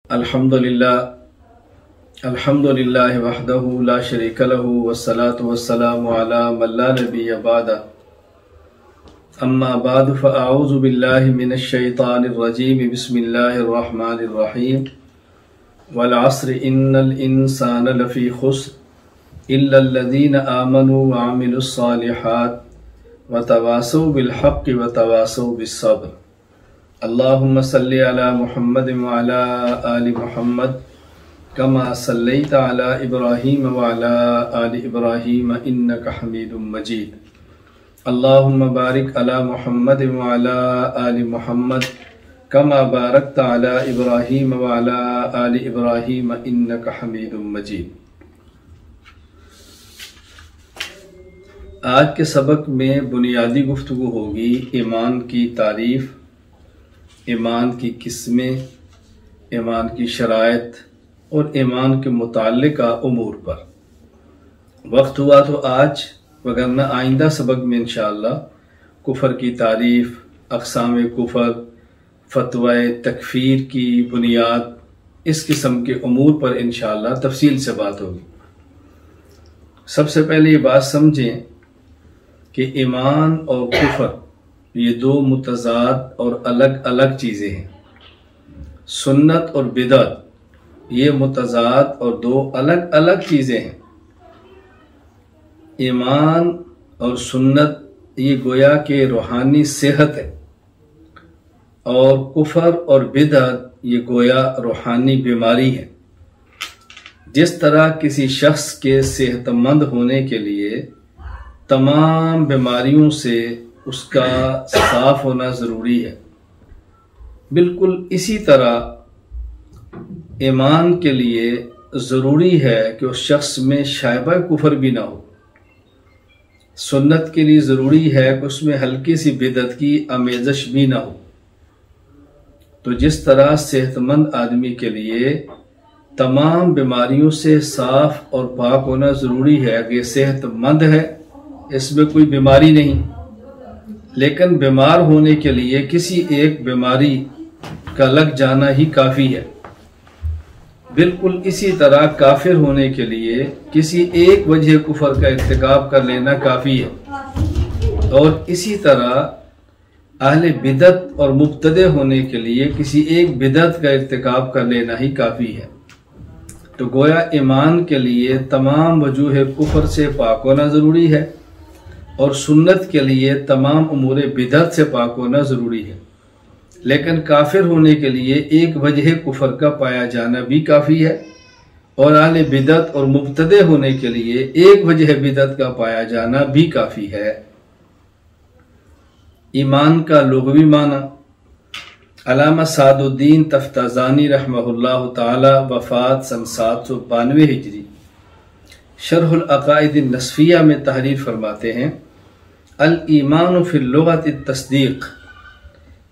الحمدللہ وحدہ لا شریک لہ والصلاة والسلام علی من لا نبی بعدہ اما بعد فاعوذ باللہ من الشیطان الرجیم بسم اللہ الرحمن الرحیم والعصر ان الانسان لفی خسر الا الذین آمنوا وعملوا الصالحات وتواصوا بالحق وتواصوا بالصبر اللہم صلی علی محمد وعلی آل محمد کما صلیت علی ابراہیم وعلی آل ابراہیم انک حمید مجید اللہم بارک علی محمد وعلی آل محمد کما بارکت علی ابراہیم وعلی آل ابراہیم انک حمید مجید۔ آج کے سبق میں بنیادی گفتگو ہوگی ایمان کی تعریف، ایمان کی قسمیں، ایمان کی شرائط اور ایمان کے متعلقہ امور پر۔ وقت ہوا تو آج، وگرنہ آئندہ سبق میں انشاءاللہ کفر کی تعریف، اقسام کفر، فتوی تکفیر کی بنیاد، اس قسم کے امور پر انشاءاللہ تفصیل سے بات ہوگی۔ سب سے پہلے یہ بات سمجھیں کہ ایمان اور کفر یہ دو متضاد اور الگ الگ چیزیں ہیں۔ سنت اور بدعت یہ متضاد اور دو الگ الگ چیزیں ہیں۔ ایمان اور سنت یہ گویا کہ روحانی صحت ہے، اور کفر اور بدعت یہ گویا روحانی بیماری ہے۔ جس طرح کسی شخص کے صحت مند ہونے کے لیے تمام بیماریوں سے اس کا صاف ہونا ضروری ہے، بالکل اسی طرح ایمان کے لیے ضروری ہے کہ اس شخص میں شائبہ کفر بھی نہ ہو۔ سنت کے لیے ضروری ہے کہ اس میں ہلکی سی بدعت کی آمیزش بھی نہ ہو۔ تو جس طرح صحت مند آدمی کے لیے تمام بیماریوں سے صاف اور پاک ہونا ضروری ہے کہ یہ صحت مند ہے، اس میں کوئی بیماری نہیں، لیکن بیمار ہونے کے لیے کسی ایک بیماری کا لگ جانا ہی کافی ہے۔ بالکل اسی طرح کافر ہونے کے لیے کسی ایک وجہ کفر کا ارتکاب کر لینا کافی ہے، اور اسی طرح اہل بدعت اور مبتدع ہونے کے لیے کسی ایک بدعت کا ارتکاب کر لینا ہی کافی ہے۔ تو گویا ایمان کے لیے تمام وجوہ کفر سے پاک ہونا ضروری ہے، اور سنت کے لیے تمام امور بدعت سے پاک ہونا ضروری ہے، لیکن کافر ہونے کے لیے ایک وجہ کفر کا پایا جانا بھی کافی ہے، اور اہل بدعت اور مبتدع ہونے کے لیے ایک وجہ بدعت کا پایا جانا بھی کافی ہے۔ ایمان کا لغوی معنی، علامہ سعد الدین تفتازانی رحمہ اللہ تعالی وفات سن 792 ہجری شرح العقائد النصفیہ میں تحریر فرماتے ہیں: الایمان فی اللغت التصدیق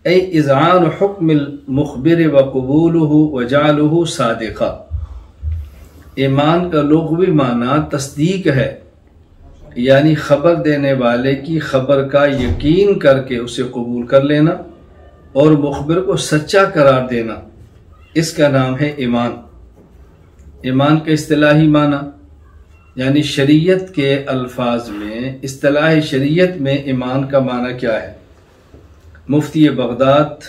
ای اذعان حکم المخبر وقبولہ وجعلہ صادقا۔ ایمان کا لغوی معنی تصدیق ہے، یعنی خبر دینے والے کی خبر کا یقین کر کے اسے قبول کر لینا اور مخبر کو سچا قرار دینا، اس کا نام ہے ایمان۔ ایمان کا اصطلاحی معنی، یعنی شریعت کے الفاظ میں، اصطلاح شریعت میں ایمان کا معنی کیا ہے؟ مفتی بغداد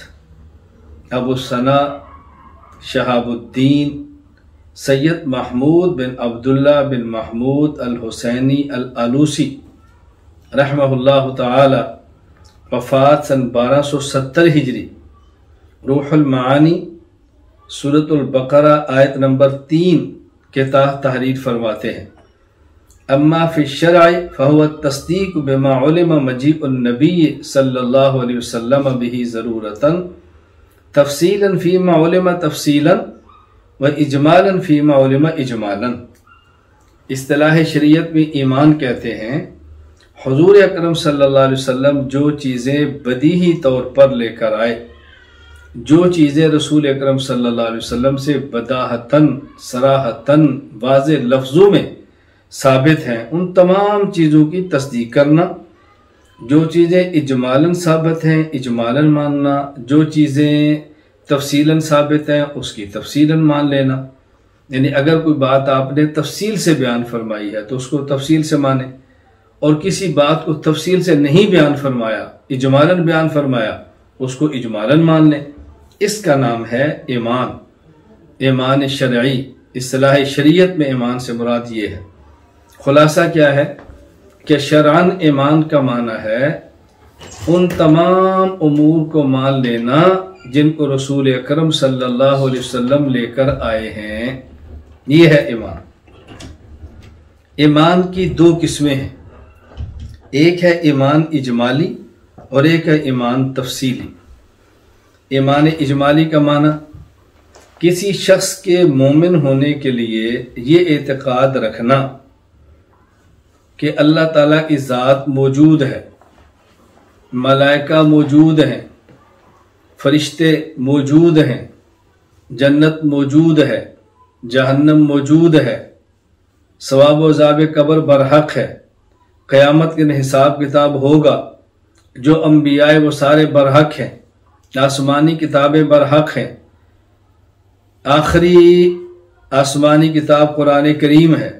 ابو ثنا شہاب الدین سید محمود بن عبداللہ بن محمود الحسینی الالوسی رحمہ اللہ تعالی وفات سن 1270 ہجری روح المعانی سورۃ البقرہ آیت نمبر 3 کے تحت تحریر فرماتے ہیں: اما فی الشرع فهو التصدیق بما علم مجیء النبی صلی اللہ علیہ وسلم به ضرورتا تفصیلا فیما علم تفصیلا و اجمالا فیما علم اجمالا۔ اصطلاح شریعت میں ایمان کہتے ہیں حضور اکرم صلی اللہ علیہ وسلم جو چیزیں بدیہی طور پر لے کر آئے، جو چیزیں رسول اکرم صلی اللہ علیہ وسلم سے بداہتاً صراحتاً واضح لفظوں میں ثابت ہیں، ان تمام چیزوں کی تصدیق کرنا۔ جو چیزیں اجمالاً ثابت ہیں اجمالاً ماننا، جو چیزیں تفصیلاً ثابت ہیں اس کی تفصیلاً مان لینا، یعنی اگر کوئی بات آپ نے تفصیل سے بیان فرمائی ہے تو اس کو تفصیل سے مانیں، اور کسی بات کو تفصیل سے نہیں بیان فرمایا، اجمالاً بیان فرمایا، اس کو اجمالاً مان لیں۔ اس کا نام ہے ایمان، ایمان شرعی۔ اصطلاح شریعت میں ایمان سے مراد یہ ہے۔ خلاصہ کیا ہے کہ شرعاً ایمان کا معنی ہے ان تمام امور کو مان لینا جن کو رسول اکرم صلی اللہ علیہ وسلم لے کر آئے ہیں، یہ ہے ایمان۔ ایمان کی دو قسمیں ہیں، ایک ہے ایمان اجمالی اور ایک ہے ایمان تفصیلی۔ ایمان اجمالی کا معنی کسی شخص کے مومن ہونے کے لیے یہ اعتقاد رکھنا کہ اللہ تعالیٰ کی ذات موجود ہے، ملائکہ موجود ہیں، فرشتے موجود ہیں، جنت موجود ہے، جہنم موجود ہے، ثواب و عذاب قبر برحق ہے، قیامت کے دن حساب کتاب ہوگا، جو انبیاء وہ سارے برحق ہیں، آسمانی کتابیں برحق ہیں، آخری آسمانی کتاب قرآن کریم ہے،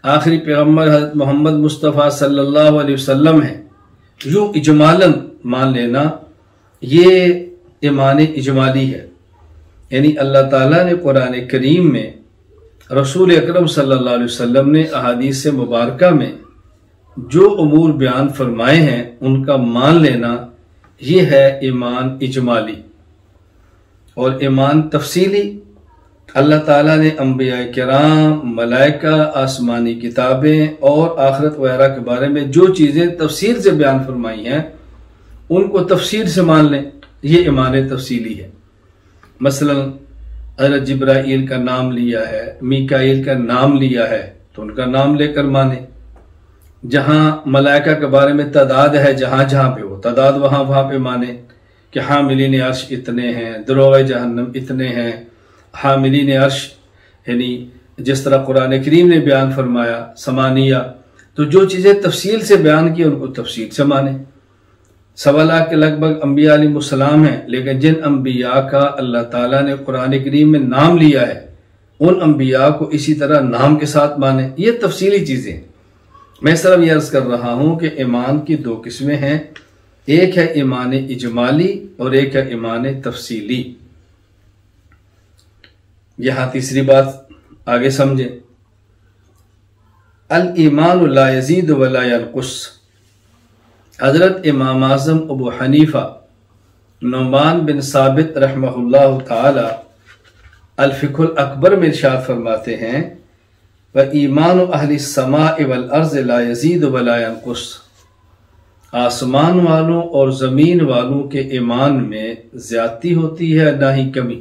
آخری پیغمبر حضرت محمد مصطفیٰ صلی اللہ علیہ وسلم ہے، یوں اجمالاً مان لینا، یہ ایمان اجمالی ہے۔ یعنی اللہ تعالیٰ نے قرآن کریم میں، رسول اکرم صلی اللہ علیہ وسلم نے احادیث مبارکہ میں جو امور بیان فرمائے ہیں ان کا مان لینا، یہ ہے ایمان اجمالی۔ اور ایمان تفصیلی، اللہ تعالیٰ نے انبیاء کرام، ملائکہ، آسمانی کتابیں اور آخرت وغیرہ کے بارے میں جو چیزیں تفصیل سے بیان فرمائی ہیں ان کو تفصیل سے مان لیں، یہ ایمان تفصیلی ہے۔ مثلا حضرت جبرائیل کا نام لیا ہے، میکائیل کا نام لیا ہے تو ان کا نام لے کر مانیں۔ جہاں ملائکہ کے بارے میں تعداد ہے، جہاں جہاں پہ وہ تعداد وہاں پہ مانیں کہ حاملین عرش اتنے ہیں، دروغ جہنم اتنے ہیں، حاملین عرش یعنی جس طرح قرآن کریم نے بیان فرمایا ثمانیہ، تو جو چیزیں تفصیل سے بیان کی ان کو تفصیل سے مانیں۔ 1.25 لاکھ کے لگ بھگ انبیاء علیہ السلام ہیں، لیکن جن انبیاء کا اللہ تعالیٰ نے قرآن کریم میں نام لیا ہے ان انبیاء کو اسی طرح نام کے ساتھ مانیں، یہ تفصیلی چیزیں ہیں۔ میں صرف یہ عرض کر رہا ہوں کہ ایمان کی دو قسمیں ہیں، ایک ہے ایمان اجمالی اور ایک ہے ایمان تفصیلی۔ یہاں تیسری بات آگے سمجھیں، الایمان لا یزید ولا ینقص۔ حضرت امام اعظم ابو حنیفہ نعمان بن ثابت رحمہ اللہ تعالی الفقہ الاکبر میں ارشاد فرماتے ہیں، وَإِيمَانُ أَهْلِ السَّمَاءِ وَالْأَرْضِ لَا يَزِيدُ وَلَا يَنْقُصُ۔ آسمان والوں اور زمین والوں کے ایمان میں زیادتی ہوتی ہے نہ ہی کمی،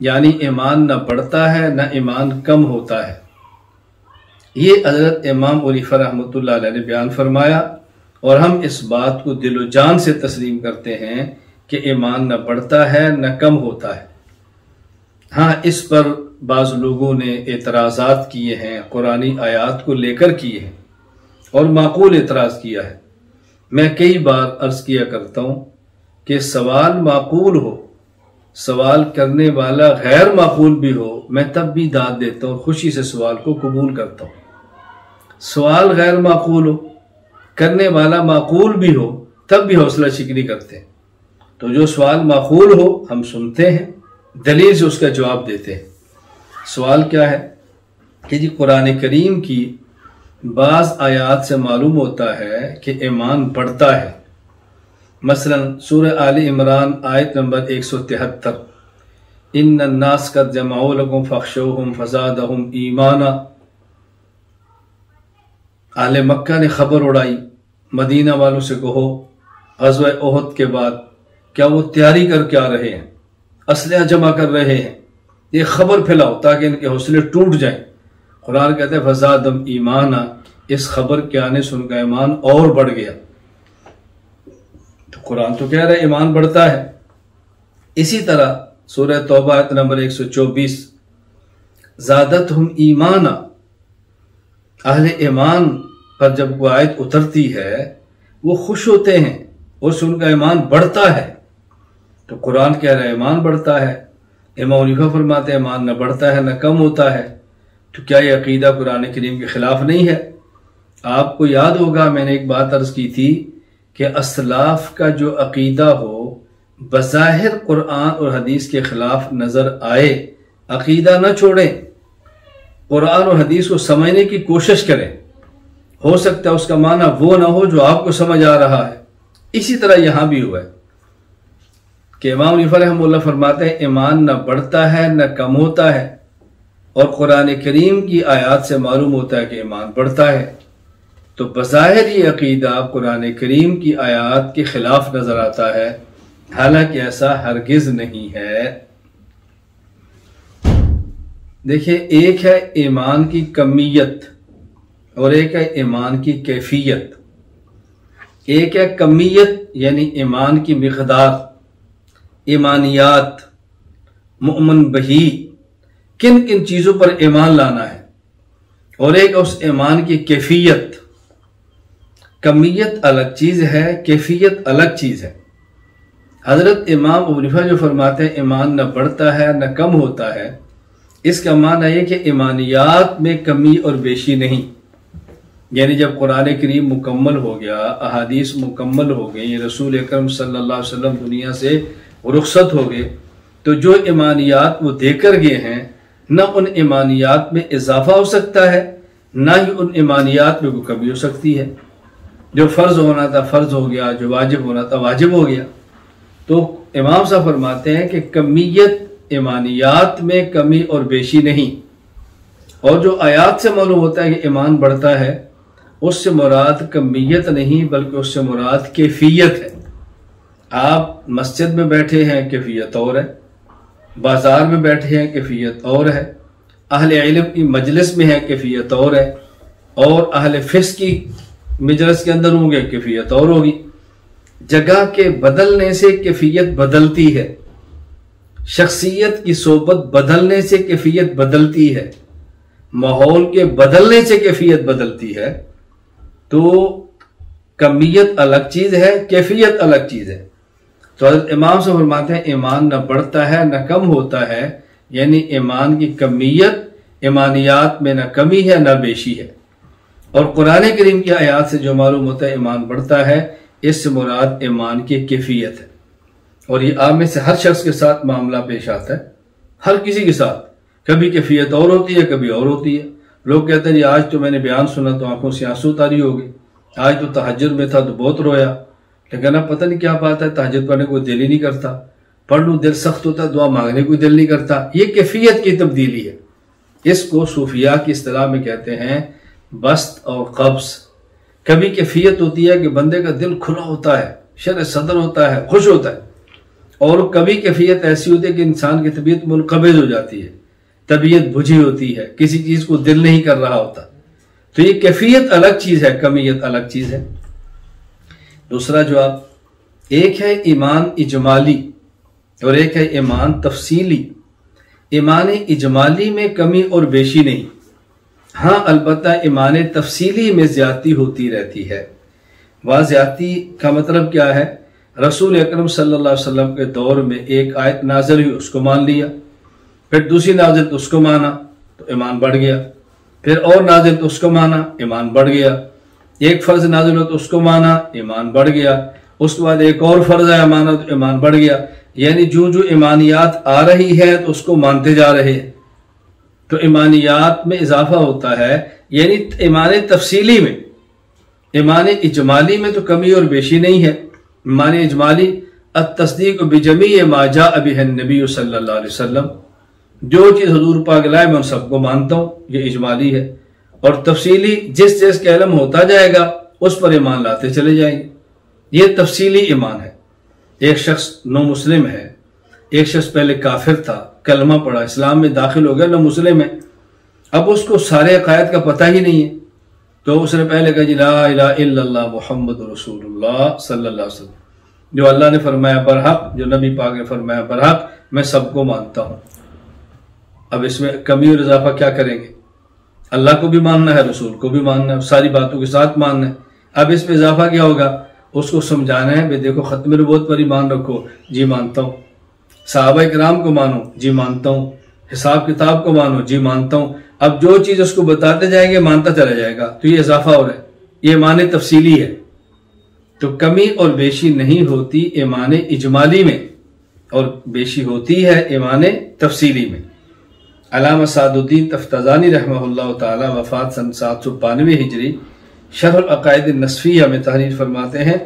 یعنی ایمان نہ بڑھتا ہے نہ ایمان کم ہوتا ہے۔ یہ حضرت امام حنیفہ رحمۃ اللہ علیہ نے بیان فرمایا، اور ہم اس بات کو دل و جان سے تسلیم کرتے ہیں کہ ایمان نہ بڑھتا ہے نہ کم ہوتا ہے۔ ہاں، اس پر بعض لوگوں نے اعتراضات کیے ہیں، قرآنی آیات کو لے کر کیے ہیں، اور معقول اعتراض کیا ہے۔ میں کئی بار عرض کیا کرتا ہوں کہ سوال معقول ہو، سوال کرنے والا غیر معقول بھی ہو، میں تب بھی داد دیتا ہوں، خوشی سے سوال کو قبول کرتا ہوں۔ سوال غیر معقول ہو، کرنے والا معقول بھی ہو، تب بھی حوصلہ شکنی کرتے ہیں۔ تو جو سوال معقول ہو ہم سنتے ہیں، دلیل سے اس کا جواب دیتے ہیں۔ سوال کیا ہے کہ جی قرآن کریم کی بعض آیات سے معلوم ہوتا ہے کہ ایمان بڑھتا ہے۔ مثلا سورہ آل عمران آیت نمبر 173، ان الناس قد جمعوا لکم فاخشوہم فزادہم ایمانا۔ اہل مکہ نے خبر اڑائی، مدینہ والوں سے کہو غزوہ احد کے بعد کیا وہ تیاری کر کے آ رہے ہیں، اسلحہ جمع کر رہے ہیں، یہ خبر پھیلاؤ تاکہ ان کے حوصلے ٹوٹ جائیں۔ قرآن کہتے ہیں فزادہم ایمانا، اس خبر کے آنے سے ان کا ایمان اور بڑھ گیا۔ تو قرآن تو کہہ رہا ہے ایمان بڑھتا ہے۔ اسی طرح سورہ توبہ آیت نمبر 124، زادتہم ایمانا، اہل ایمان پر جب کوئی آیت اترتی ہے وہ خوش ہوتے ہیں، اس سے ان کا ایمان بڑھتا ہے۔ تو قرآن کہہ رہا ہے ایمان بڑھتا ہے، امام حنیفہ فرماتے ہیں ایمان نہ بڑھتا ہے نہ کم ہوتا ہے، تو کیا یہ عقیدہ قرآن کریم کے خلاف نہیں ہے؟ آپ کو یاد ہوگا میں نے ایک بات عرض کی تھی کہ اسلاف کا جو عقیدہ ہو بظاہر قرآن اور حدیث کے خلاف نظر آئے، عقیدہ نہ چھوڑیں، قرآن اور حدیث کو سمجھنے کی کوشش کریں، ہو سکتا ہے اس کا معنی وہ نہ ہو جو آپ کو سمجھ آ رہا ہے۔ اسی طرح یہاں بھی ہوا ہے کہ امام حنیفہ رحمہ اللہ فرماتے ہیں ایمان نہ بڑھتا ہے نہ کم ہوتا ہے، اور قرآن کریم کی آیات سے معلوم ہوتا ہے کہ ایمان بڑھتا ہے، تو بظاہر یہ عقیدہ قرآن کریم کی آیات کے خلاف نظر آتا ہے، حالانکہ ایسا ہرگز نہیں ہے۔ دیکھیں، ایک ہے ایمان کی کمیت اور ایک ہے ایمان کی کیفیت۔ ایک ہے کمیت یعنی ایمان کی مقدار، ایمانیات، مؤمن بہی، کن کن چیزوں پر ایمان لانا ہے، اور ایک اس ایمان کی کیفیت۔ کمیت الگ چیز ہے، کیفیت الگ چیز ہے۔ حضرت امام ابو حنیفہ جو فرماتے ہیں ایمان نہ بڑھتا ہے نہ کم ہوتا ہے، اس کا معنی یہ کہ ایمانیات میں کمی اور بیشی نہیں، یعنی جب قرآن کریم مکمل ہو گیا، احادیث مکمل ہو گئی، رسول اکرم صلی اللہ علیہ وسلم دنیا سے رخصت ہو گئے، تو جو ایمانیات وہ دے کر گئے ہیں نہ ان ایمانیات میں اضافہ ہو سکتا ہے نہ ہی ان ایمانیات میں کوئی کمی ہو سکتی ہے۔ جو فرض ہونا تھا فرض ہو گیا، جو واجب ہونا تھا واجب ہو گیا۔ تو امام صاحب فرماتے ہیں کہ کمیت ایمانیات میں کمی اور بیشی نہیں، اور جو آیات سے معلوم ہوتا ہے کہ ایمان بڑھتا ہے اس سے مراد کمیت نہیں بلکہ اس سے مراد کیفیت ہے۔ آپ مسجد میں بیٹھے ہیں کیفیت اور ہے، بازار میں بیٹھے ہیں کیفیت اور ہے، اہل علم کی مجلس میں ہے کیفیت اور ہے، اور اہل فقہ کی مجلس کے اندر ہوں گے کیفیت اور ہوگی۔ جگہ کے بدلنے سے کیفیت بدلتی ہے، شخصیت کی صحبت بدلنے سے کیفیت بدلتی ہے، ماحول کے بدلنے سے کیفیت بدلتی ہے۔ تو کمیت الگ چیز ہے، کیفیت الگ چیز ہے۔ تو حضرت امام سے فرماتے ہیں ایمان نہ بڑھتا ہے نہ کم ہوتا ہے، یعنی ایمان کی کمیت، ایمانیات میں نہ کمی ہے نہ بیشی ہے۔ اور قرآن کریم کی آیات سے جو معلوم ہوتا ہے ایمان بڑھتا ہے، اس سے مراد ایمان کی کیفیت ہے۔ اور یہ آپ میں سے ہر شخص کے ساتھ معاملہ پیش آتا ہے، ہر کسی کے ساتھ، کبھی کیفیت اور ہوتی ہے کبھی اور ہوتی ہے۔ لوگ کہتے ہیں جی آج تو میں نے بیان سنا تو آنکھوں سے آنسو طاری ہو گئی، آج تو تہجد میں تھا تو بہت رویا، لیکن اب پتہ نہیں کیا بات ہے، تہجد پڑھنے کو دل ہی نہیں کرتا، پڑھ لوں دل سخت ہوتا، دعا مانگنے کو دل نہیں کرتا۔ یہ کیفیت کی تبدیلی ہے۔ اس کو صوفیاء کی اصطلاح میں کہتے ہیں بسط اور قبض۔ کبھی کیفیت ہوتی ہے کہ بندے کا دل کھلا ہوتا ہے، شرح صدر ہوتا ہے، خوش ہوتا ہے، اور کبھی کیفیت ایسی ہوتی ہے کہ انسان کی طبیعت منقبض ہو جاتی ہے، طبیعت بجھی ہوتی ہے، کسی چیز کو دل نہیں کر رہا ہوتا۔ تو یہ کیفیت الگ چیز ہے، کمیت الگ چیز ہے۔ دوسرا جواب، ایک ہے ایمان اجمالی اور ایک ہے ایمان تفصیلی۔ ایمان اجمالی میں کمی اور بیشی نہیں، ہاں البتہ ایمان تفصیلی میں زیادتی ہوتی رہتی ہے۔ وہ زیادتی کا مطلب کیا ہے؟ رسول اکرم صلی اللہ علیہ وسلم کے دور میں ایک آیت نازل ہوئی، اس کو مان لیا، پھر دوسری نازل تو اس کو مانا تو ایمان بڑھ گیا، پھر اور نازل تو اس کو مانا، ایمان بڑھ گیا، ایک فرض نازل ہو تو اس کو مانا، ایمان بڑھ گیا، اس کے بعد ایک اور فرض آیا مانا تو ایمان بڑھ گیا۔ یعنی جو ایمانیات آ رہی ہے تو اس کو مانتے جا رہے ہیں، تو ایمانیات میں اضافہ ہوتا ہے۔ یعنی ایمان تفصیلی میں، ایمان اجمالی میں تو کمی اور بیشی نہیں ہے۔ ایمان اجمالی التصدیق بجمیع ما جاء بہ النبی صلی اللہ علیہ وسلم، جو چیز حضور پاک لائے میں ان سب کو مانتا ہوں، یہ اجمالی ہے۔ اور تفصیلی جس چیز کا علم ہوتا جائے گا اس پر ایمان لاتے چلے جائیں گے، یہ تفصیلی ایمان ہے۔ ایک شخص نو مسلم ہے، ایک شخص پہلے کافر تھا، کلمہ پڑھا، اسلام میں داخل ہو گیا، نو مسلم ہے، اب اس کو سارے عقائد کا پتہ ہی نہیں ہے، تو اس نے پہلے کہا جی لا الہ الا اللہ محمد رسول اللہ صلی اللہ علیہ وسلم، جو اللہ نے فرمایا برحق، جو نبی پاک نے فرمایا برحق، میں سب کو مانتا ہوں۔ اب اس میں کمی اور اضافہ کیا کریں گے؟ اللہ کو بھی ماننا ہے، رسول کو بھی ماننا ہے، ساری باتوں کے ساتھ ماننا ہے۔ اب اس میں اضافہ کیا ہوگا؟ اس کو سمجھانا ہے، دیکھو ختم نبوت پر ایمان رکھو، جی مانتا ہوں، صحابہ کرام کو مانو، جی مانتا ہوں، حساب کتاب کو مانو، جی مانتا ہوں۔ اب جو چیز اس کو بتاتے جائیں گے مانتا چلا جائے گا، تو یہ اضافہ ہو رہا ہے، یہ ایمان تفصیلی ہے۔ تو کمی اور بیشی نہیں ہوتی ایمان اجمالی میں، اور بیشی ہوتی ہے ایمان تفصیلی میں۔ علامہ سعد الدین تفتازانی رحمہ اللہ تعالی وفات سن 792 ہجری شرح العقائد النصفیہ میں تحریر فرماتے ہیں،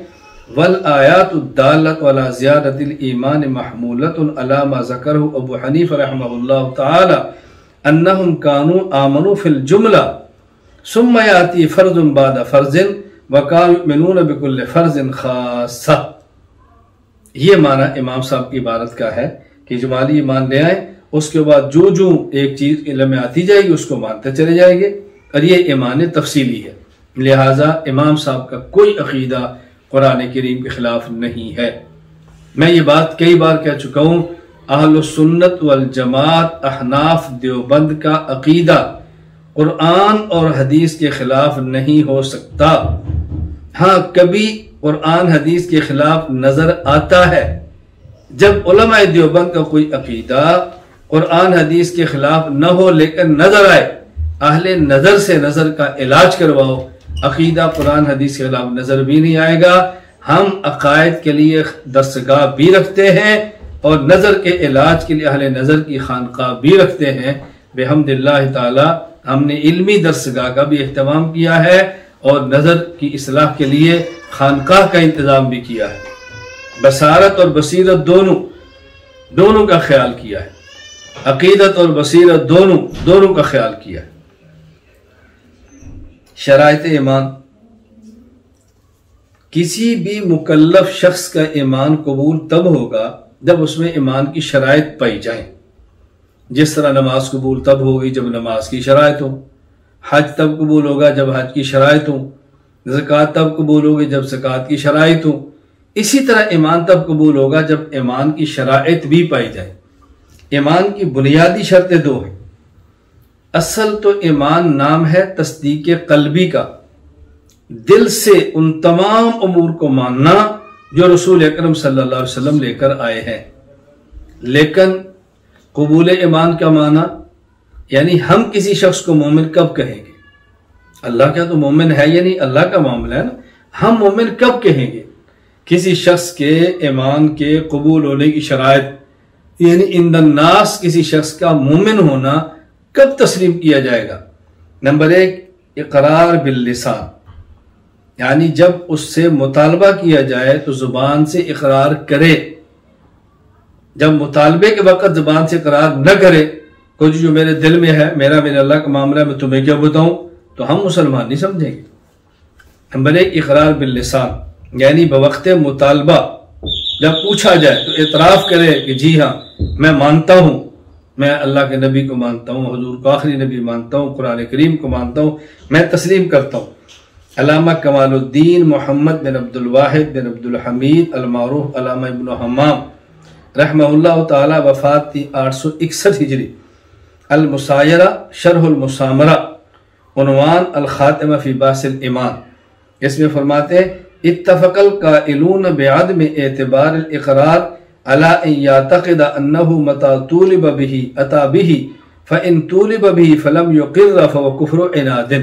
والآیات الدالۃ علی زیادۃ الایمان محمولۃ علی ما ذکرہ ابو حنیفہ رحمہ اللہ تعالی انہم کانوا آمنوا فی الجملہ ثم یاتی فرض بعد فرض وکانوا یؤمنون بکل فرض خاصہ۔ یہ معنی امام صاحب کی عبارت کا ہے کہ اجمالی ایمان لے آئیں، اس کے بعد جو جو ایک چیز علم میں آتی جائے گی اس کو مانتے چلے جائیں گے، اور یہ ایمان تفصیلی ہے۔ لہٰذا امام صاحب کا کوئی عقیدہ قرآن کریم کے خلاف نہیں ہے۔ میں یہ بات کئی بار کہہ چکا ہوں، اہل السنت والجماعت احناف دیوبند کا عقیدہ قرآن اور حدیث کے خلاف نہیں ہو سکتا۔ ہاں کبھی قرآن حدیث کے خلاف نظر آتا ہے، جب علماء دیوبند کا کوئی عقیدہ قرآن حدیث کے خلاف نہ ہو لیکن نظر آئے، اہل نظر سے نظر کا علاج کرواؤ، عقیدہ قرآن حدیث کے خلاف نظر بھی نہیں آئے گا۔ ہم عقائد کے لیے درسگاہ بھی رکھتے ہیں اور نظر کے علاج کے لیے اہل نظر کی خانقاہ بھی رکھتے ہیں۔ بحمد اللہ تعالی ہم نے علمی درسگاہ کا بھی اہتمام کیا ہے اور نظر کی اصلاح کے لیے خانقاہ کا انتظام بھی کیا ہے، بصارت اور بصیرت دونوں کا خیال کیا ہے، عقیدت اور بصیرت دونوں کا خیال کیا ہے۔ شرائط ایمان، کسی بھی مکلف شخص کا ایمان قبول تب ہوگا جب اس میں ایمان کی شرائط پائی جائیں، جس طرح نماز قبول تب ہوگی جب نماز کی شرائط ہو، حج تب قبول ہوگا جب حج کی شرائط ہو، زکوٰۃ تب قبول ہوگی جب زکوٰۃ کی شرائط ہو، اسی طرح ایمان تب قبول ہوگا جب ایمان کی شرائط بھی پائی جائیں۔ ایمان کی بنیادی شرطیں دو ہیں۔ اصل تو ایمان نام ہے تصدیق قلبی کا، دل سے ان تمام امور کو ماننا جو رسول اکرم صلی اللہ علیہ وسلم لے کر آئے ہیں۔ لیکن قبول ایمان کا معنی یعنی ہم کسی شخص کو مومن کب کہیں گے؟ اللہ کا تو مومن ہے یا نہیں، اللہ کا معاملہ ہے نا، ہم مومن کب کہیں گے؟ کسی شخص کے ایمان کے قبول ہونے کی شرائط یعنی عند الناس کسی شخص کا مومن ہونا کب تسلیم کیا جائے گا؟ نمبر 1 اقرار باللسان، یعنی جب اس سے مطالبہ کیا جائے تو زبان سے اقرار کرے۔ جب مطالبے کے وقت زبان سے اقرار نہ کرے، کچھ جو میرے دل میں ہے، میرا اللہ کا معاملہ ہے، میں تمہیں کیا بتاؤں، تو ہم مسلمان نہیں سمجھیں گے۔ نمبر 1 اقرار باللسان، یعنی بوقت مطالبہ جب پوچھا جائے تو اعتراف کرے کہ جی ہاں میں مانتا ہوں، میں اللہ کے نبی کو مانتا ہوں، حضور کو آخری نبی مانتا ہوں، قرآن کریم کو مانتا ہوں، میں تسلیم کرتا ہوں۔ علامہ کمال الدین محمد بن عبد الواحد بن عبد الحمید المعروف علامہ ابن حمام رحمہ اللہ تعالی وفات تھی 861 ہجری، المسایرہ شرح المسامرہ، عنوان الخاتمہ فی باس الایمان، اس میں فرماتے ہیں اتفق القائلون بعدم اعتبار الاقرار علی ان یعتقد انہ متی طولب به اتی به فان طولب به فلم یقر فهو کفر عناد۔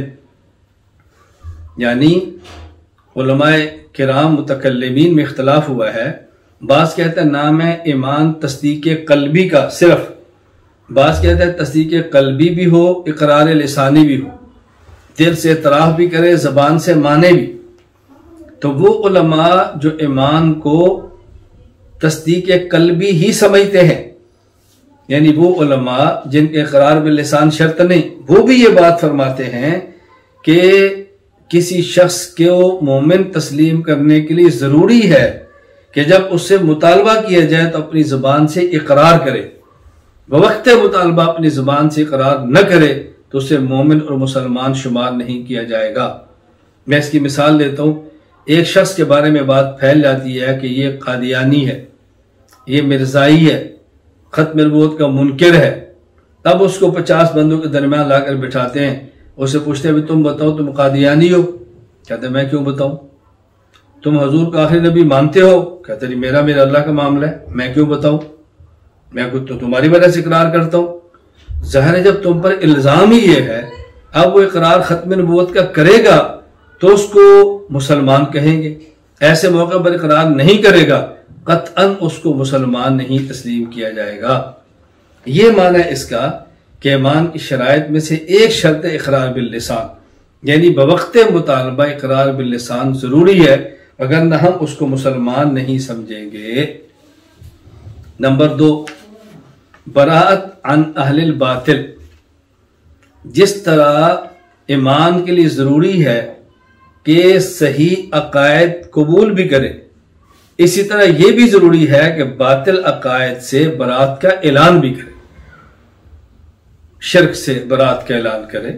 یعنی علماء کرام متکلمین میں اختلاف ہوا ہے، بعض کہتے ہیں نام ہے ایمان تصدیق قلبی کا صرف، بعض کہتے ہیں تصدیق قلبی بھی ہو اقرار لسانی بھی ہو، دل سے اعتراف بھی کرے زبان سے مانے بھی۔ تو وہ علماء جو ایمان کو تصدیق قلبی ہی سمجھتے ہیں، یعنی وہ علماء جن کے اقرار باللسان شرط نہیں، وہ بھی یہ بات فرماتے ہیں کہ کسی شخص کو مومن تسلیم کرنے کے لیے ضروری ہے کہ جب اس سے مطالبہ کیا جائے تو اپنی زبان سے اقرار کرے، بوقت مطالبہ اپنی زبان سے اقرار نہ کرے تو اسے مومن اور مسلمان شمار نہیں کیا جائے گا۔ میں اس کی مثال دیتا ہوں، ایک شخص کے بارے میں بات پھیل جاتی ہے کہ یہ قادیانی ہے، یہ مرزائی ہے، ختم نبوت کا منکر ہے، اب اس کو 50 بندوں کے درمیان لا کر بٹھاتے ہیں، اسے پوچھتے ہیں تم بتاؤ تم قادیانی ہو؟ کہتے ہیں میں کیوں بتاؤں؟ تم حضور کا آخری نبی مانتے ہو؟ کہتے جی میرا اللہ کا معاملہ ہے، میں کیوں بتاؤں، میں تو تمہاری وجہ سے اقرار کرتا ہوں۔ ظاہر ہے جب تم پر الزام ہی یہ ہے، اب وہ اقرار ختم نبوت کا کرے گا تو اس کو مسلمان کہیں گے، ایسے موقع پر اقرار نہیں کرے گا قطعاً اس کو مسلمان نہیں تسلیم کیا جائے گا۔ یہ معنی ہے اس کا کہ ایمان کی شرائط میں سے ایک شرط اقرار باللسان، یعنی بوقت مطالبہ اقرار باللسان ضروری ہے، اگر نہ ہم اس کو مسلمان نہیں سمجھیں گے۔ نمبر 2، براءت عن اہل الباطل۔ جس طرح ایمان کے لیے ضروری ہے کہ صحیح عقائد قبول بھی کرے، اسی طرح یہ بھی ضروری ہے کہ باطل عقائد سے برات کا اعلان بھی کرے، شرک سے برات کا اعلان کرے،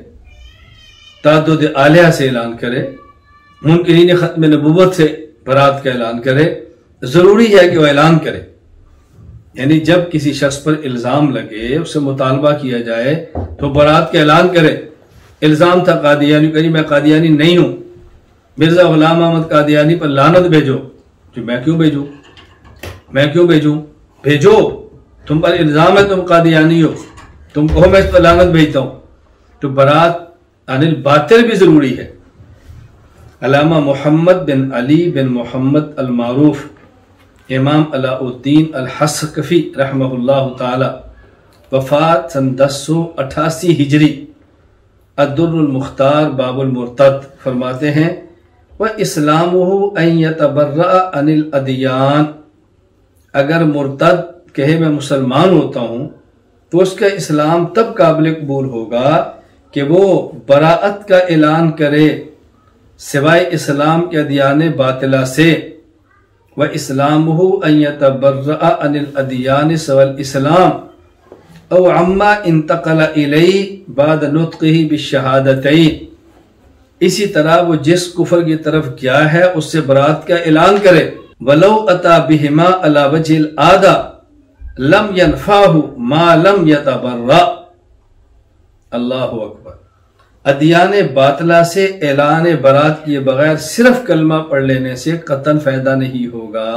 تعدد الہہ سے اعلان کرے، منکرین ختم نبوت سے برات کا اعلان کرے۔ ضروری ہے کہ وہ اعلان کرے، یعنی جب کسی شخص پر الزام لگے، اس سے مطالبہ کیا جائے تو برات کا اعلان کرے۔ الزام تھا قادیانی کا، میں قادیانی نہیں ہوں، مرزا غلام احمد قادیانی پر لعنت بھیجو، جو میں کیوں بھیجوں؟ بھیجو، تم پر الزام ہے تم قادیانی ہو، تم کہو میں اس پر لعنت بھیجتا ہوں۔ تو برات عن الباطل بھی ضروری ہے۔ علامہ محمد بن علی بن محمد المعروف، امام علاء الدین الحسقفی رحمہ اللہ تعالی، وفات سن 1088 ہجری، الدر المختار باب المرتد، فرماتے ہیں وَإِسْلَامُهُ أَن يَتَبَرَّأَ عَنِ الْأَدْيَانِ، اگر مرتد کہے میں مسلمان ہوتا ہوں تو اس کا اسلام تب قابل قبول ہوگا کہ وہ براءت کا اعلان کرے سوائے اسلام کے ادیان باطلہ سے۔ وَإِسْلَامُهُ أَن يَتَبَرَّأَ عَنِ الْأَدْيَانِ سَوَى الْإِسْلَامِ أَوْ عَمَّا انتقل إِلَيْهِ بَعْدَ نُطْقِهِ بِالشَّهَادَتَيْنِ، اسی طرح وہ جس کفر کی طرف گیا ہے اس سے برات کا اعلان کرے، وَلَوْ أَتَى بِهِمَا عَلَى وَجْهِ الْعَادَةِ لَمْ يَنْفَعْهُ مَا لَمْ يَتَبَرَّأ۔ اللہ اکبر۔ ادیان باطلہ سے اعلان برات کیے بغیر صرف کلمہ پڑھ لینے سے قطعاً فائدہ نہیں ہوگا۔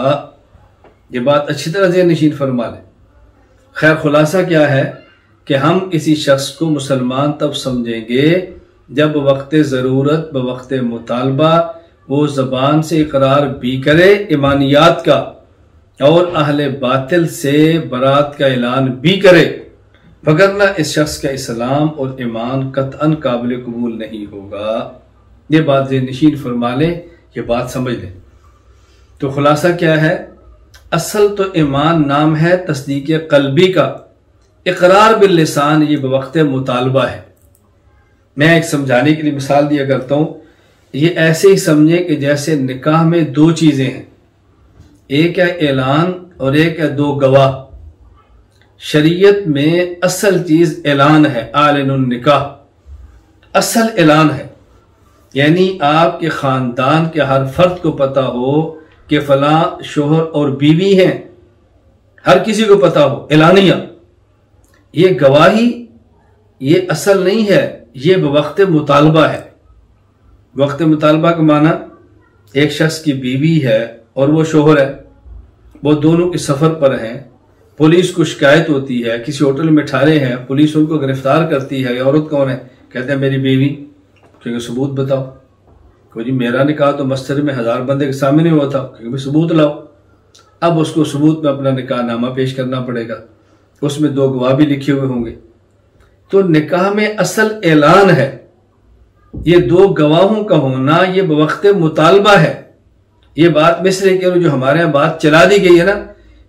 یہ بات اچھی طرح ذہن نشین فرما لیں۔ خیر خلاصہ کیا ہے کہ ہم کسی شخص کو مسلمان تب سمجھیں گے جب وقت ضرورت بوقت مطالبہ وہ زبان سے اقرار بھی کرے ایمانیات کا اور اہل باطل سے برات کا اعلان بھی کرے، وگرنہ اس شخص کا اسلام اور ایمان قطعاً قابل قبول نہیں ہوگا۔ یہ بات ذہن نشین فرما لیں، یہ بات سمجھ لیں۔ تو خلاصہ کیا ہے؟ اصل تو ایمان نام ہے تصدیق قلبی کا، اقرار باللسان یہ بوقت مطالبہ ہے۔ میں ایک سمجھانے کے لیے مثال دیا کرتا ہوں، یہ ایسے ہی سمجھیں کہ جیسے نکاح میں دو چیزیں ہیں، ایک ہے اعلان اور ایک ہے دو گواہ۔ شریعت میں اصل چیز اعلان ہے، اعلن النکاح، اصل اعلان ہے، یعنی آپ کے خاندان کے ہر فرد کو پتا ہو کہ فلاں شوہر اور بیوی ہیں، ہر کسی کو پتا ہو، اعلانیہ۔ یہ گواہی یہ اصل نہیں ہے، یہ بوقت مطالبہ ہے۔ وقت مطالبہ کا معنی ایک شخص کی بیوی ہے اور وہ شوہر ہے، وہ دونوں کے سفر پر ہیں، پولیس کو شکایت ہوتی ہے، کسی ہوٹل میں ٹھہرے ہیں، پولیس ان کو گرفتار کرتی ہے، یہ عورت کون ہے؟ کہتے ہیں میری بیوی۔ کیونکہ ثبوت بتاؤ، کہ جی میرا نکاح تو مسجد میں 1000 بندے کے سامنے ہوا تھا، کیونکہ ثبوت لاؤ۔ اب اس کو ثبوت میں اپنا نکاح نامہ پیش کرنا پڑے گا، اس میں 2 گواہ بھی لکھے ہوئے ہوں گے۔ تو نکاح میں اصل اعلان ہے، یہ 2 گواہوں کا ہونا یہ بوقت مطالبہ ہے۔ یہ بات میں اس لیے کہ جو ہمارے یہاں بات چلا دی گئی ہے نا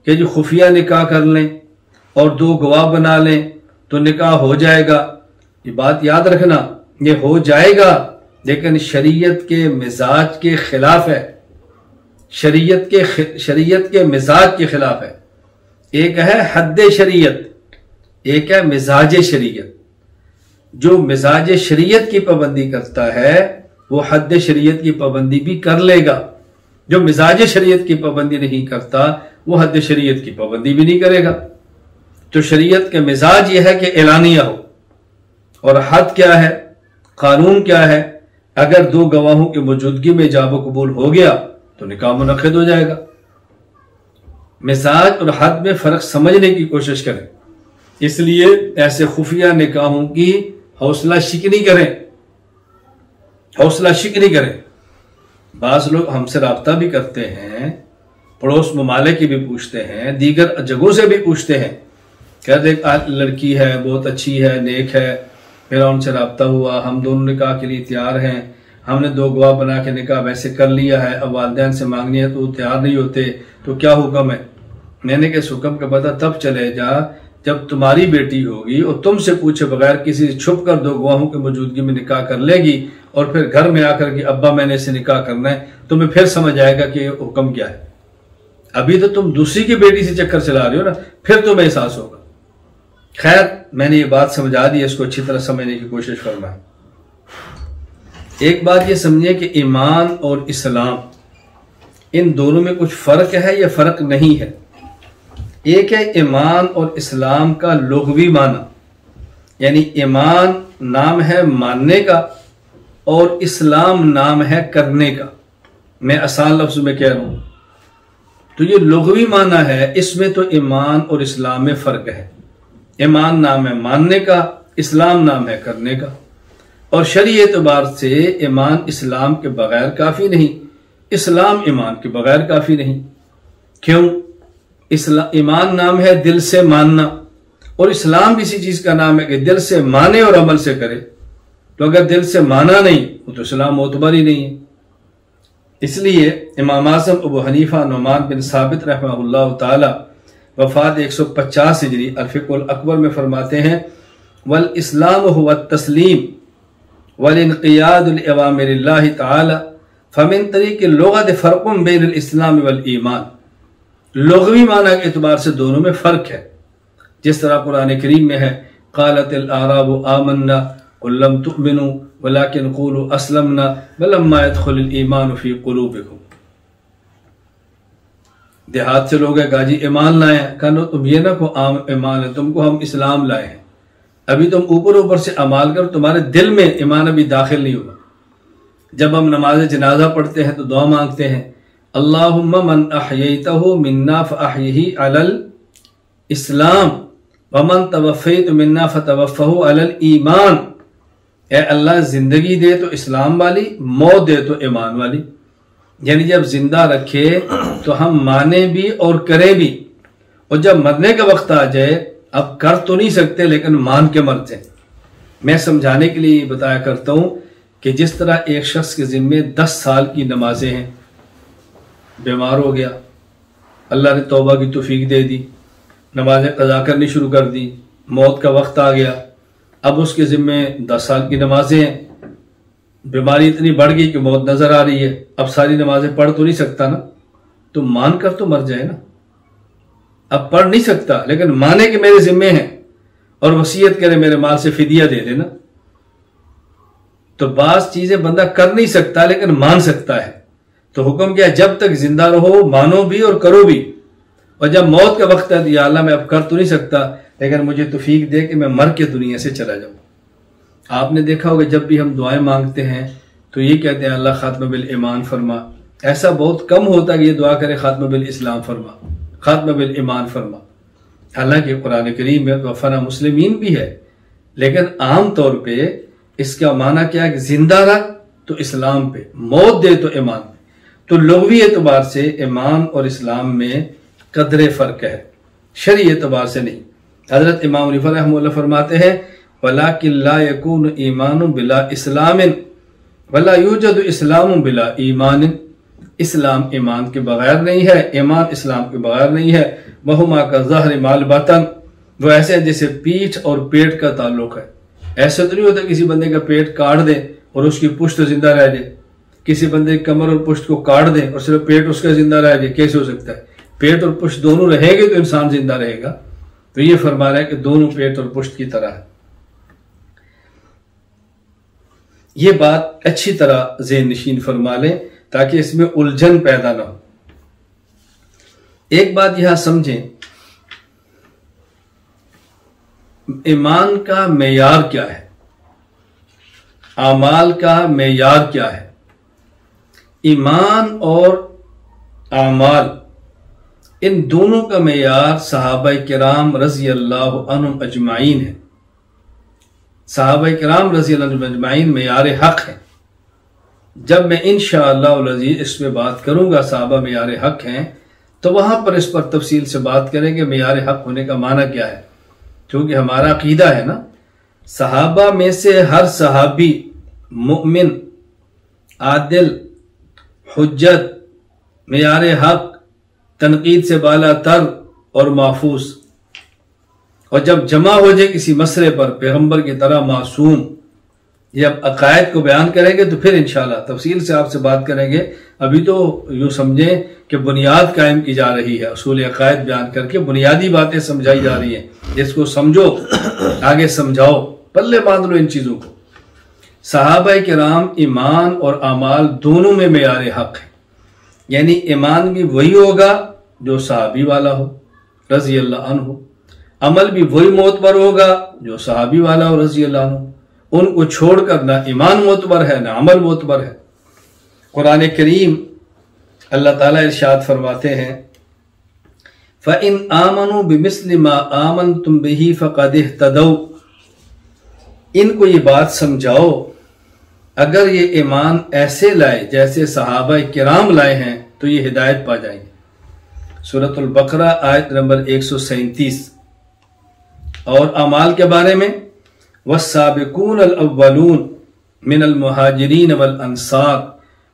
کہ جو خفیہ نکاح کر لیں اور 2 گواہ بنا لیں تو نکاح ہو جائے گا، یہ بات یاد رکھنا، یہ ہو جائے گا لیکن شریعت کے مزاج کے خلاف ہے، شریعت کے مزاج کے خلاف ہے۔ ایک ہے حد شریعت، ایک ہے مزاج شریعت۔ جو مزاج شریعت کی پابندی کرتا ہے وہ حد شریعت کی پابندی بھی کر لے گا، جو مزاج شریعت کی پابندی نہیں کرتا وہ حد شریعت کی پابندی بھی نہیں کرے گا۔ تو شریعت کے مزاج یہ ہے کہ اعلانیہ ہو، اور حد کیا ہے، قانون کیا ہے؟ اگر 2 گواہوں کی موجودگی میں جاب و قبول ہو گیا تو نکاح منعقد ہو جائے گا۔ مزاج اور حد میں فرق سمجھنے کی کوشش کریں، اس لیے ایسے خفیہ نکاحوں کی حوصلہ شکنی کریں۔ بعض لوگ ہم سے رابطہ بھی کرتے ہیں، پڑوس ممالک کی بھی پوچھتے ہیں، دیگر جگہوں سے بھی پوچھتے ہیں، کہتے لڑکی ہے بہت اچھی ہے، نیک ہے، میرا ان سے رابطہ ہوا، ہم دونوں نکاح کے لیے تیار ہیں، ہم نے 2 گواہ بنا کے نکاح ویسے کر لیا ہے، اب والدین سے مانگنی ہے تو وہ تیار نہیں ہوتے، تو کیا حکم ہے؟ میں نے کہ اس حکم کا پتہ تب چلے گا جب تمہاری بیٹی ہوگی اور تم سے پوچھے بغیر کسی سے چھپ کر 2 گواہوں کی موجودگی میں نکاح کر لے گی، اور پھر گھر میں آ کر کہ ابا میں نے اسے نکاح کرنا ہے، تمہیں پھر سمجھ آئے گا کہ یہ حکم کیا ہے۔ ابھی تو تم دوسری کی بیٹی سے چکر چلا رہے ہو نا، پھر تمہیں احساس ہوگا۔ خیر، میں نے یہ بات سمجھا دی، اس کو اچھی طرح سمجھنے کی کوشش فرمائیں۔ ایک بات یہ سمجھیں کہ ایمان اور اسلام ان دونوں میں کچھ فرق ہے یا فرق نہیں ہے؟ ایک ہے ایمان اور اسلام کا لغوی معنی، یعنی ایمان نام ہے ماننے کا اور اسلام نام ہے کرنے کا۔ میں آسان لفظ میں کہہ رہا ہوں تو یہ لغوی معنی ہے، اس میں تو ایمان اور اسلام میں فرق ہے۔ ایمان نام ہے ماننے کا، اسلام نام ہے کرنے کا، اور شرعی اعتبار سے ایمان اسلام کے بغیر کافی نہیں، اسلام ایمان کے بغیر کافی نہیں۔ کیوں؟ ایمان نام ہے دل سے ماننا، اور اسلام کسی چیز کا نام ہے کہ دل سے مانے اور عمل سے کرے، تو اگر دل سے مانا نہیں وہ تو اسلام معتبر ہی نہیں ہے۔ اس لیے امام اعظم ابو حنیفہ نعمان بن ثابت رحمہ اللہ تعالی وفات 150 ہجری الفقہ الاکبر میں فرماتے ہیں والاسلام هو التسلیم والانقیاد لأوامر اللہ تعالی فمن طریق اللغت فرق بین الاسلام والایمان۔ لغوی معنی کے اعتبار سے دونوں میں فرق ہے، جس طرح قرآن کریم میں ہے قالت الاعراب آمنا قل لم تؤمنوا ولكن قولوا اسلمنا ولما يدخل الايمان في قلوبكم۔ دیہات سے لوگ کہا جی ایمان لائے ہیں، کہا تم یہ نہ کو عام ایمان ہے، تم کو ہم اسلام لائے ہیں، ابھی تم اوپر سے اعمال کر، تمہارے دل میں ایمان ابھی داخل نہیں ہوا۔ جب ہم نماز جنازہ پڑھتے ہیں تو دعا مانگتے ہیں اللہم من احییتہ منا فاحیہ علی الاسلام ومن توفیت منا فتوفہ علی الایمان۔ اے اللہ زندگی دے تو اسلام والی، موت دے تو ایمان والی، یعنی جب زندہ رکھے تو ہم مانے بھی اور کریں بھی، اور جب مرنے کا وقت آ جائے اب کر تو نہیں سکتے لیکن مان کے مرتے ہیں۔ میں سمجھانے کے لیے بتایا کرتا ہوں کہ جس طرح ایک شخص کے ذمے 10 سال کی نمازیں ہیں، بیمار ہو گیا، اللہ نے توبہ کی توفیق دے دی، نمازیں قضا کرنی شروع کر دی، موت کا وقت آ گیا، اب اس کے ذمے 10 سال کی نمازیں ہیں، بیماری اتنی بڑھ گئی کہ موت نظر آ رہی ہے، اب ساری نمازیں پڑھ تو نہیں سکتا نا، تو مان کر تو مر جائے نا، اب پڑھ نہیں سکتا لیکن مانے کہ میرے ذمے ہیں، اور وصیت کرے میرے مال سے فدیہ دے دینا۔ تو بعض چیزیں بندہ کر نہیں سکتا لیکن مان سکتا ہے، تو حکم کیا جب تک زندہ رہو مانو بھی اور کرو بھی، اور جب موت کا وقت ہے یا اللہ میں اب کر تو نہیں سکتا لیکن مجھے توفیق دے کہ میں مر کے دنیا سے چلا جاؤں۔ آپ نے دیکھا ہوگا جب بھی ہم دعائیں مانگتے ہیں تو یہ کہتے ہیں اللہ خاتمہ بالایمان فرما، ایسا بہت کم ہوتا ہے کہ یہ دعا کرے خاتمہ بالاسلام فرما، خاتمہ بالایمان فرما۔ حالانکہ قرآن کریم میں وفنا مسلمین بھی ہے، لیکن عام طور پہ اس کا معنی کیا ہے کہ زندہ رہ تو اسلام پہ، موت دے تو ایمان پہ۔ تو لغوی اعتبار سے ایمان اور اسلام میں قدر فرق ہے، شرعی اعتبار سے نہیں۔ حضرت امام حنیفہ رحمہ اللہ فرماتے ہیں وَلَكِنْ لَا يَكُونُ إِيمَانٌ بِلَا إِسْلَامٍ وَلَا يُوجَدُ إِسْلَامٌ بِلَا إِيمَانٍ۔ اسلام ایمان کے بغیر نہیں ہے، ایمان اسلام کے بغیر نہیں ہے۔ وَهُمَا كَالظَّهْرِ مَعَ الْبَطَنِ، وہ ایسے ہیں جیسے پیٹھ اور پیٹ کا تعلق ہے۔ ایسے تو نہیں ہوتا کسی بندے کا پیٹ کاٹ دے اور اس کی پشت زندہ رہ جائے، کسی بندے کی کمر اور پشت کو کاٹ دے اور صرف پیٹ اس کا زندہ رہ جائے، کیسے ہو سکتا ہے؟ پیٹ اور پشت دونوں رہیں گے تو انسان زندہ رہے گا۔ تو یہ فرما رہا ہے کہ دونوں پیٹ اور پشت کی طرح ہے۔ یہ بات اچھی طرح ذہن نشین فرما لیں تاکہ اس میں الجھن پیدا نہ ہو۔ ایک بات یہاں سمجھیں، ایمان کا معیار کیا ہے، اعمال کا معیار کیا ہے۔ ایمان اور اعمال، ان دونوں کا معیار صحابہ کرام رضی اللہ عنہم اجمعین ہے۔ صحابہ کرام رضی اللہ عنہم اجمعین معیار حق ہے۔ جب میں انشاءاللہ العزیز اس پہ بات کروں گا صحابہ معیار حق ہیں، تو وہاں پر اس پر تفصیل سے بات کریں گے معیار حق ہونے کا معنی کیا ہے، کیونکہ ہمارا عقیدہ ہے نا، صحابہ میں سے ہر صحابی مؤمن، عادل، حجت، معیار حق، تنقید سے بالا تر اور محفوظ، اور جب جمع ہو جائے کسی مسئلے پر پیغمبر کی طرح معصوم، یہ اب عقائد کو بیان کریں گے تو پھر انشاءاللہ تفصیل سے آپ سے بات کریں گے۔ ابھی تو یوں سمجھیں کہ بنیاد قائم کی جا رہی ہے، اصول عقائد بیان کر کے بنیادی باتیں سمجھائی جا رہی ہیں، جس کو سمجھو آگے سمجھاؤ، پلے باندھ لو ان چیزوں کو۔ صحابہ کرام ایمان اور اعمال دونوں میں معیار حق ہے، یعنی ایمان بھی وہی ہوگا جو صحابی والا ہو رضی اللہ عنہ، عمل بھی وہی معتبر ہوگا جو صحابی والا ہو رضی اللہ عنہ۔ ان کو چھوڑ کر نہ ایمان معتبر ہے نہ عمل معتبر ہے۔ قرآن کریم اللہ تعالیٰ ارشاد فرماتے ہیں فَإِنْ آمَنُوا بِمِثْلِ مَا آمَنْتُمْ بِهِ فَقَدِ اهْتَدَوْا، ان کو یہ بات سمجھاؤ، اگر یہ ایمان ایسے لائے جیسے صحابہ کرام لائے ہیں تو یہ ہدایت پا جائیں گے۔ سورۃ البقرہ آیت نمبر 137۔ اور اعمال کے بارے میں وَالسَّابِقُونَ الْأَوَّلُونَ مِنَ الْمُهَاجِرِينَ وَالْأَنصَارِ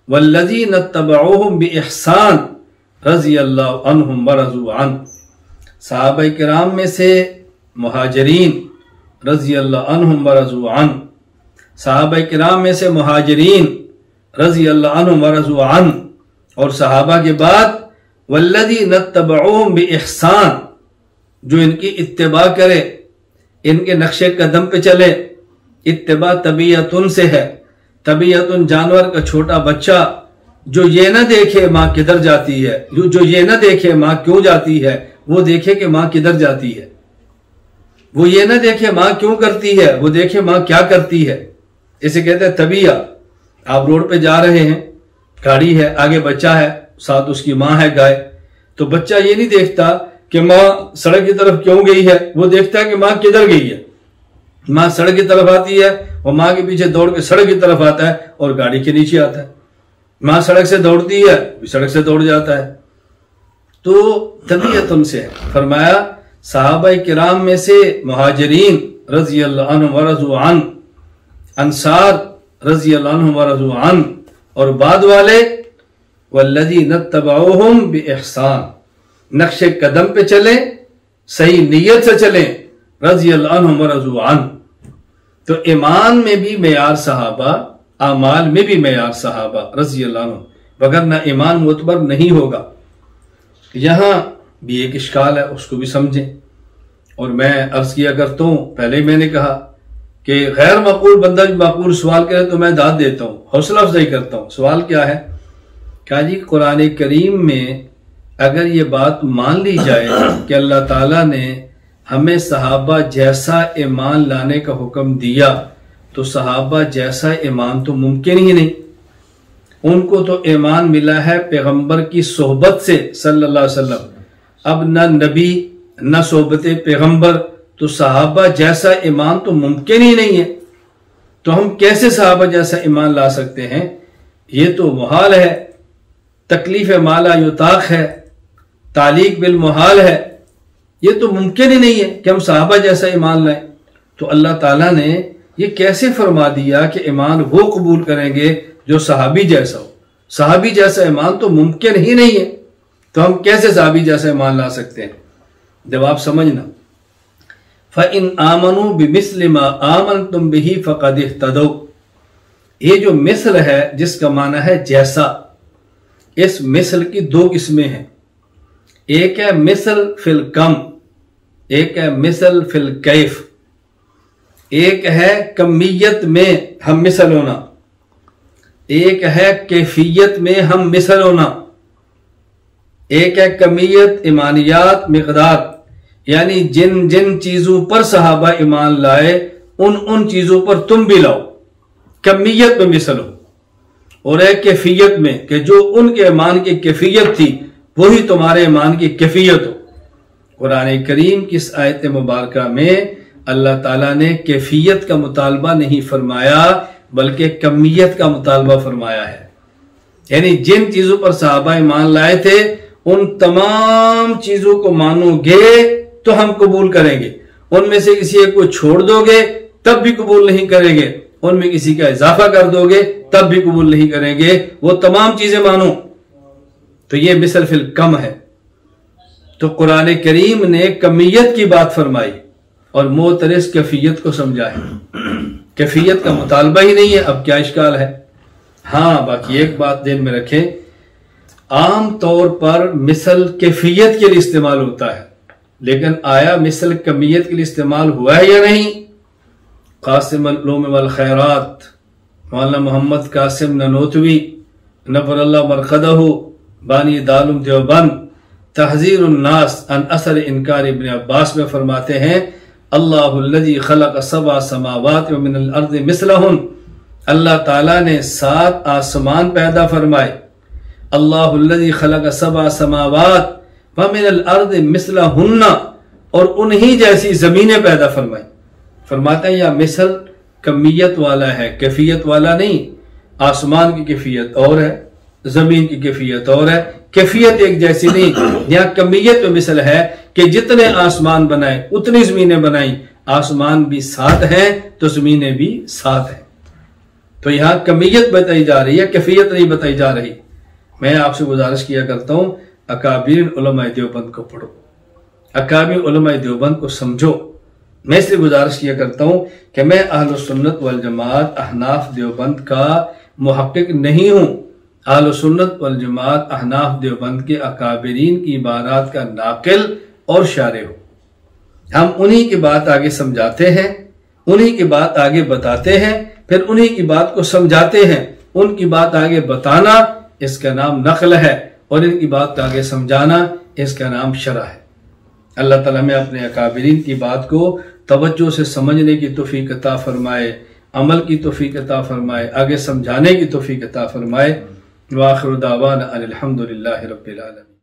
وَالَّذِينَ اتَّبَعُوهُمْ بِإِحْسَانٍ رضی اللہ عنہم ورضوا عنہ، صحابہ کرام میں سے مہاجرین رضی اللہ عنہم ورضوا عنہ، صحابہ کرام میں سے مہاجرین رضی اللہ عنہم ورضوا عنہ، اور صحابہ کے بعد والذین اتبعوہم بإحسان، جو ان کی اتباع کرے، ان کے نقش قدم پہ چلے۔ اتباع طبیعتن سے ہے، طبیعتن جانور کا چھوٹا بچہ جو یہ نہ دیکھے ماں کدھر جاتی ہے، جو یہ نہ دیکھے ماں کیوں جاتی ہے، وہ دیکھے کہ ماں کدھر جاتی ہے۔ وہ یہ نہ دیکھے ماں کیوں کرتی ہے، وہ دیکھے ماں کیا کرتی ہے۔ اسے کہتے ہیں طبیعہ۔ آپ روڈ پہ جا رہے ہیں، گاڑی ہے، آگے بچہ ہے، ساتھ اس کی ماں ہے گائے، تو بچہ یہ نہیں دیکھتا کہ ماں سڑک کی طرف کیوں گئی ہے، وہ دیکھتا ہے کہ ماں کدھر گئی ہے۔ ماں سڑک کی طرف آتی ہے، وہ ماں کے پیچھے دوڑ کے سڑک کی طرف آتا ہے اور گاڑی کے نیچے آتا ہے۔ ماں سڑک سے دوڑتی ہے، سڑک سے دوڑ جاتا ہے۔ تو طبیعت ان سے ہے۔ فرمایا صحابہ کرام میں سے مہاجرین رضی اللہ عنہ ورضوا عنہ، انصار رضی اللہ عنہ ورضوا عنہ، اور بعد والے والذین اتبعوہم بإحسان، نقش قدم پہ چلیں، صحیح نیت سے چلیں، رضی اللہ عنہ ورضوا عنہ۔ تو ایمان میں بھی معیار صحابہ، اعمال میں بھی معیار صحابہ رضی اللہ عنہ، وگرنہ ایمان معتبر نہیں ہوگا۔ یہاں بھی ایک اشکال ہے، اس کو بھی سمجھیں۔ اور میں عرض کیا کرتا ہوں، پہلے میں نے کہا کہ غیر معقول بندہ بھی معقول سوال کرے تو میں داد دیتا ہوں، حوصلہ افزائی کرتا ہوں۔ سوال کیا ہے؟ کہا جی قرآن کریم میں اگر یہ بات مان لی جائے کہ اللہ تعالیٰ نے ہمیں صحابہ جیسا ایمان لانے کا حکم دیا، تو صحابہ جیسا ایمان تو ممکن ہی نہیں۔ ان کو تو ایمان ملا ہے پیغمبر کی صحبت سے صلی اللہ علیہ وسلم، اب نہ نبی نہ صحبت پیغمبر، تو صحابہ جیسا ایمان تو ممکن ہی نہیں ہے۔ تو ہم کیسے صحابہ جیسا ایمان لا سکتے ہیں؟ یہ تو محال ہے، تکلیف مالا یطاق ہے، تعلیق بالمحال ہے، یہ تو ممکن ہی نہیں ہے کہ ہم صحابہ جیسا ایمان لائیں۔ تو اللہ تعالیٰ نے یہ کیسے فرما دیا کہ ایمان وہ قبول کریں گے جو صحابی جیسا ہو؟ صحابی جیسا ایمان تو ممکن ہی نہیں ہے، تو ہم کیسے صحابی جیسا ایمان لا سکتے ہیں؟ جواب سمجھنا، فَإِنْ آمَنُوا بِمِثْلِ مَا آمَنْتُمْ بِهِ فَقَدِ اهْتَدَوْا، یہ جو مثل ہے جس کا معنی ہے جیسا، اس مثل کی دو قسمیں ہیں۔ ایک ہے مثل فی الکم، ایک ہے مثل فی الکیف۔ ایک ہے کمیت میں ہم مثل ہونا، ایک ہے کیفیت میں ہم مثل ہونا۔ ایک ہے کمیت، ایمانیات، مقدار، یعنی جن جن چیزوں پر صحابہ ایمان لائے ان چیزوں پر تم بھی لاؤ، کمیت میں مثل ہو۔ اور ایک کیفیت میں کہ جو ان کے ایمان کی کیفیت تھی وہی تمہارے ایمان کی کیفیت ہو۔ قرآن کریم کی اس آیت مبارکہ میں اللہ تعالیٰ نے کیفیت کا مطالبہ نہیں فرمایا بلکہ کمیت کا مطالبہ فرمایا ہے۔ یعنی جن چیزوں پر صحابہ ایمان لائے تھے ان تمام چیزوں کو مانو گے تو ہم قبول کریں گے، ان میں سے کسی ایک کو چھوڑ دو گے تب بھی قبول نہیں کریں گے، ان میں کسی کا اضافہ کر دو گے تب بھی قبول نہیں کریں گے، وہ تمام چیزیں مانو۔ تو یہ مثل فی الکم ہے۔ تو قرآن کریم نے کمیت کی بات فرمائی اور معترض کیفیت کو سمجھا ہے۔ کیفیت کا مطالبہ ہی نہیں ہے، اب کیا اشکال ہے؟ ہاں باقی ایک بات ذہن میں رکھیں، عام طور پر مثل کیفیت کے لیے استعمال ہوتا ہے، لیکن آیا مثل کمیت کے لیے استعمال ہوا ہے یا نہیں؟ قاسم العلوم والخیرات مولانا محمد قاسم ننوتوی نور اللہ مرقدہ بانی دارالعلوم دیوبند تحذیر الناس عن اثر انکار ابن عباس میں فرماتے ہیں اللہ الذی خلق سبع سماوات ومن الارض مثلہن، اللہ تعالیٰ نے 7 آسمان پیدا فرمائے۔ اللہ الذی خلق سبع سماوات ومن الارض مثلہن، اور انہی جیسی زمینیں پیدا فرمائی۔ فرماتے ہیں یا مثل کمیت والا ہے، کیفیت والا نہیں۔ آسمان کی کیفیت اور ہے، زمین کی کیفیت اور ہے، کیفیت ایک جیسی نہیں۔ یہاں کمیت میں مثل ہے کہ جتنے آسمان بنائے اتنی زمینیں بنائیں، آسمان بھی 7 ہیں تو زمینیں بھی 7 ہیں۔ تو یہاں کمیت بتائی جا رہی ہے، کیفیت نہیں بتائی جا رہی۔ میں آپ سے گزارش کیا کرتا ہوں اکابرین علماء دیوبند کو پڑھو، اکابرین علماء دیوبند کو سمجھو۔ میں اس لیے گزارش کیا کرتا ہوں کہ میں اہل سنت والجماعت احناف دیوبند کا محقق نہیں ہوں، اہل سنت والجماعت احناف دیوبند کے اکابرین کی عبارات کا ناقل اور شارح ہوں۔ ہم انہی کی بات آگے سمجھاتے ہیں، انہی کی بات آگے بتاتے ہیں، پھر انہی کی بات کو سمجھاتے ہیں۔ ان کی بات آگے بتانا اس کا نام نقل ہے، اور ان کی بات آگے سمجھانا اس کا نام شرح ہے۔ اللہ تعالیٰ میں اپنے اکابرین کی بات کو توجہ سے سمجھنے کی توفیق عطا فرمائے، عمل کی توفیق عطا فرمائے، آگے سمجھانے کی توفیق عطا فرمائے۔ وآخر دعوانا ان الحمد للہ رب العالمین۔